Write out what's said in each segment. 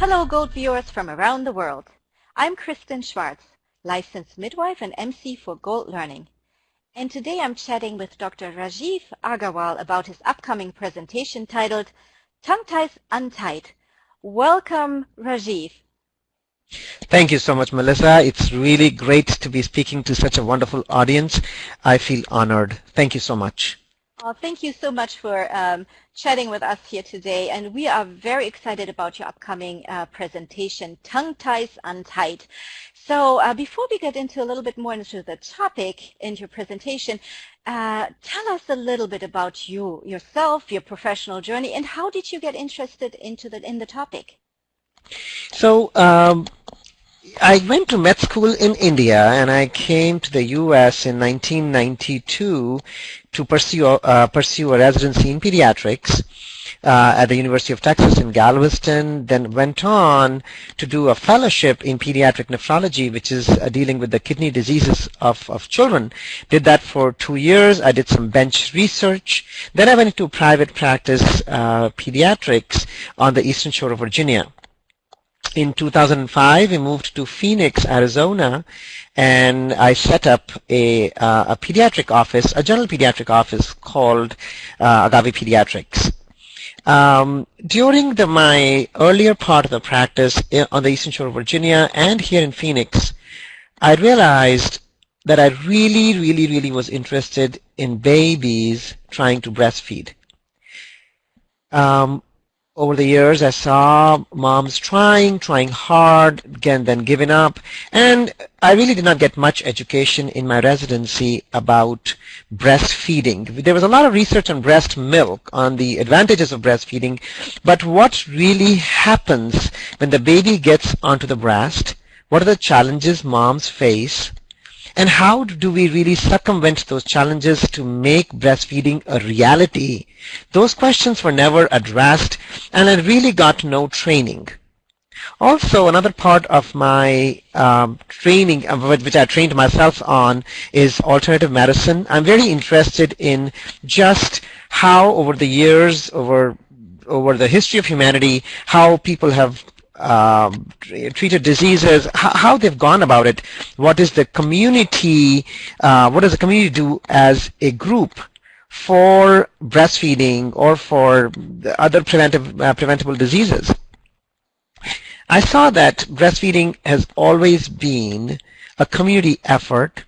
Hello, Gold viewers from around the world. I'm Kristen Schwartz, licensed midwife and MC for Gold Learning. And today I'm chatting with Dr. Rajeev Agarwal about his upcoming presentation titled Tongue Ties Untied. Welcome, Rajeev. Thank you so much, Melissa. It's really great to be speaking to such a wonderful audience. I feel honored. Thank you so much. Thank you so much for chatting with us here today, and we are very excited about your upcoming presentation, Tongue Ties Untied. So before we get into a little bit more into the topic in your presentation, tell us a little bit about yourself, your professional journey, and how did you get interested in the topic? So I went to med school in India, and I came to the U.S. in 1992 to pursue a residency in pediatrics at the University of Texas in Galveston, then went on to do a fellowship in pediatric nephrology, which is dealing with the kidney diseases of children. Did that for 2 years. I did some bench research. Then I went into private practice pediatrics on the Eastern Shore of Virginia. In 2005, we moved to Phoenix, Arizona, and I set up a pediatric office, a general pediatric office called Agarwal Pediatrics. During my earlier part of the practice on the Eastern Shore of Virginia and here in Phoenix, I realized that I really was interested in babies trying to breastfeed. Over the years, I saw moms trying hard, again, then giving up, and I really did not get much education in my residency about breastfeeding. There was a lot of research on breast milk, on the advantages of breastfeeding, but what really happens when the baby gets onto the breast? What are the challenges moms face? And how do we really circumvent those challenges to make breastfeeding a reality? Those questions were never addressed, and I really got no training. Also, another part of my training, which I trained myself on, is alternative medicine. I'm very interested in just how over the years, over the history of humanity, how people have treated diseases, how they've gone about it. What is the community, what does the community do as a group for breastfeeding or for the other preventable diseases? I saw that breastfeeding has always been a community effort.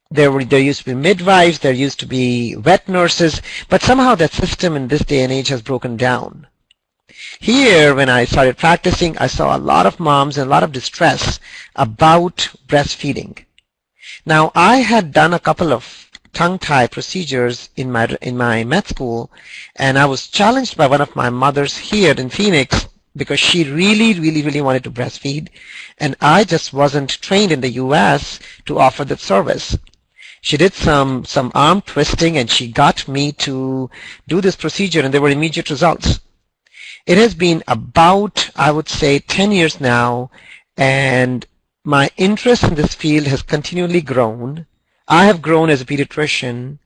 There used to be midwives, there used to be wet nurses, but somehow that system in this day and age has broken down. Here, when I started practicing, I saw a lot of moms and a lot of distress about breastfeeding. Now, I had done a couple of tongue-tie procedures in my med school, and I was challenged by one of my mothers here in Phoenix because she really wanted to breastfeed, and I just wasn't trained in the U.S. to offer that service. She did some arm twisting, and she got me to do this procedure, and there were immediate results. It has been about, I would say, 10 years now, and my interest in this field has continually grown. I have grown as a pediatrician,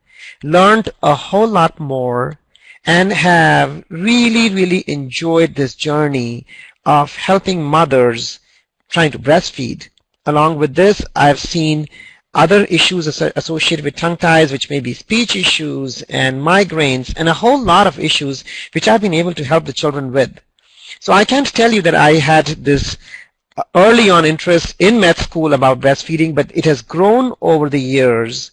learned a whole lot more, and have really enjoyed this journey of helping mothers trying to breastfeed. Along with this, I've seen other issues associated with tongue ties, which may be speech issues and migraines and a whole lot of issues which I've been able to help the children with. So I can't tell you that I had this early on interest in med school about breastfeeding, but it has grown over the years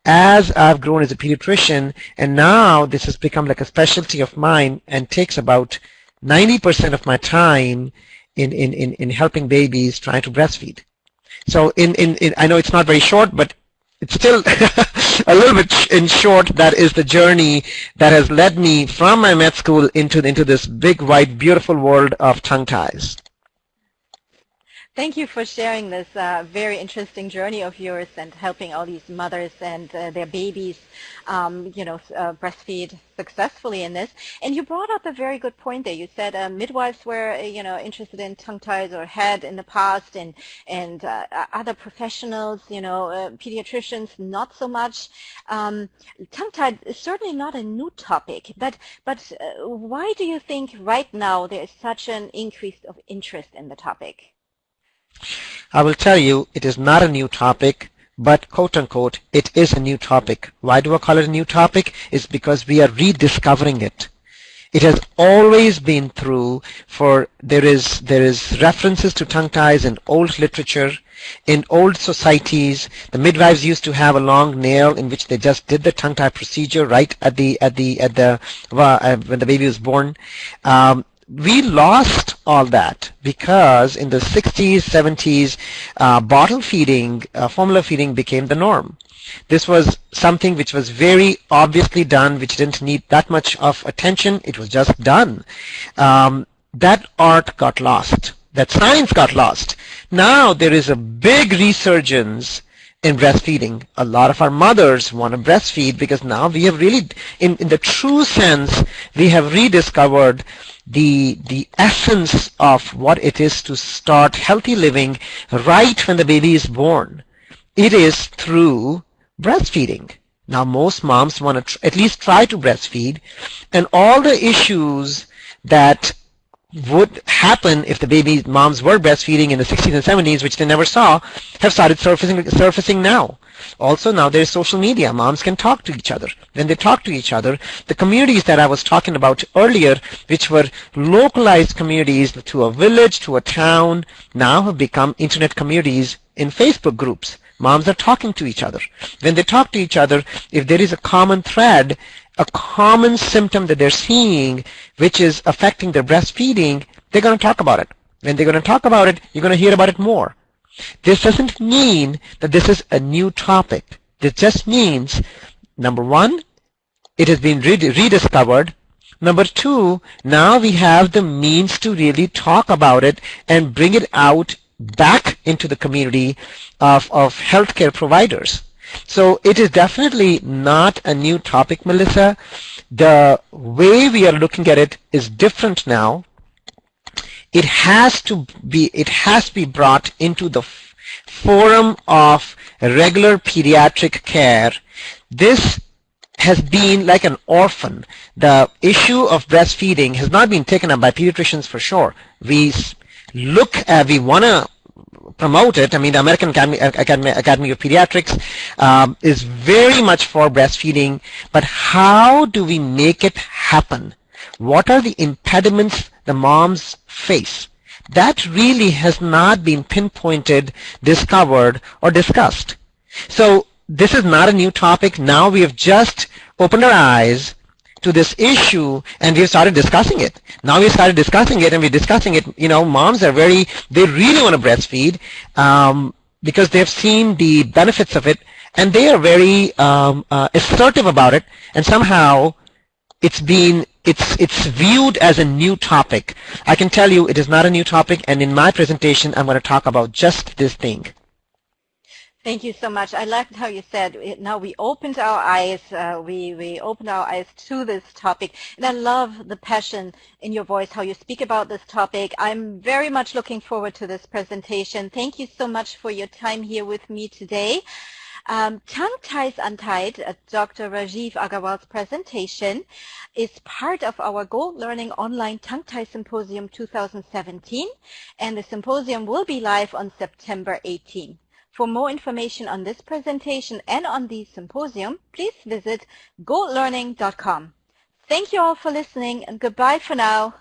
as I've grown as a pediatrician, and now this has become like a specialty of mine and takes about 90% of my time in helping babies trying to breastfeed. So I know it's not very short, but it's still a little bit in short. That is the journey that has led me from my med school into this big, wide, beautiful world of tongue ties. Thank you for sharing this very interesting journey of yours and helping all these mothers and their babies, breastfeed successfully in this. And you brought up a very good point there. You said midwives were, interested in tongue ties or had in the past, and other professionals, pediatricians, not so much. Tongue tied is certainly not a new topic, but why do you think right now there is such an increase of interest in the topic? I will tell you, it is not a new topic, but quote unquote, it is a new topic. Why do I call it a new topic? It's because we are rediscovering it. It has always been through there is references to tongue ties in old literature, in old societies. The midwives used to have a long nail in which they just did the tongue tie procedure right when the baby was born. We lost all that because in the 60s, 70s, bottle feeding, formula feeding became the norm. This was something which was very obviously done, which didn't need that much of attention. It was just done. That art got lost. That science got lost. Now there is a big resurgence in breastfeeding. A lot of our mothers want to breastfeed because now we have really, in the true sense, we have rediscovered the essence of what it is to start healthy living right when the baby is born. It is through breastfeeding. Now most moms want to at least try to breastfeed, and all the issues that would happen if the moms were breastfeeding in the 60s and 70s, which they never saw, have started surfacing now. Also now there is social media. Moms can talk to each other. When they talk to each other, the communities that I was talking about earlier, which were localized communities to a village, to a town, now have become internet communities in Facebook groups. Moms are talking to each other. When they talk to each other, if there is a common thread, a common symptom that they're seeing which is affecting their breastfeeding, they're going to talk about it. When they're going to talk about it, you're going to hear about it more. This doesn't mean that this is a new topic. This just means, number one, it has been rediscovered. Number two, now we have the means to really talk about it and bring it out back into the community of healthcare providers. So it is definitely not a new topic, Melissa. The way we are looking at it is different now. It has to be brought into the forum of regular pediatric care. This has been like an orphan. The issue of breastfeeding has not been taken up by pediatricians for sure. We want to promote it. I mean, the American Academy of Pediatrics is very much for breastfeeding, but how do we make it happen? What are the impediments the moms face? That really has not been pinpointed, discovered, or discussed. So this is not a new topic. Now we have just opened our eyes to this issue and we have started discussing it. Now we started discussing it and we're discussing it. Moms are they really want to breastfeed because they've seen the benefits of it and they are very assertive about it, and somehow it's viewed as a new topic. I can tell you it is not a new topic, and in my presentation I'm going to talk about just this thing. Thank you so much. I liked how you said now we opened our eyes. We opened our eyes to this topic, and I love the passion in your voice, how you speak about this topic. I'm very much looking forward to this presentation. Thank you so much for your time here with me today. Tongue Ties Untied, Dr. Rajeev Agarwal's presentation, is part of our Gold Learning Online Tongue Tie Symposium 2017, and the symposium will be live on September 18. For more information on this presentation and on the symposium, please visit goldlearning.com. Thank you all for listening, and goodbye for now.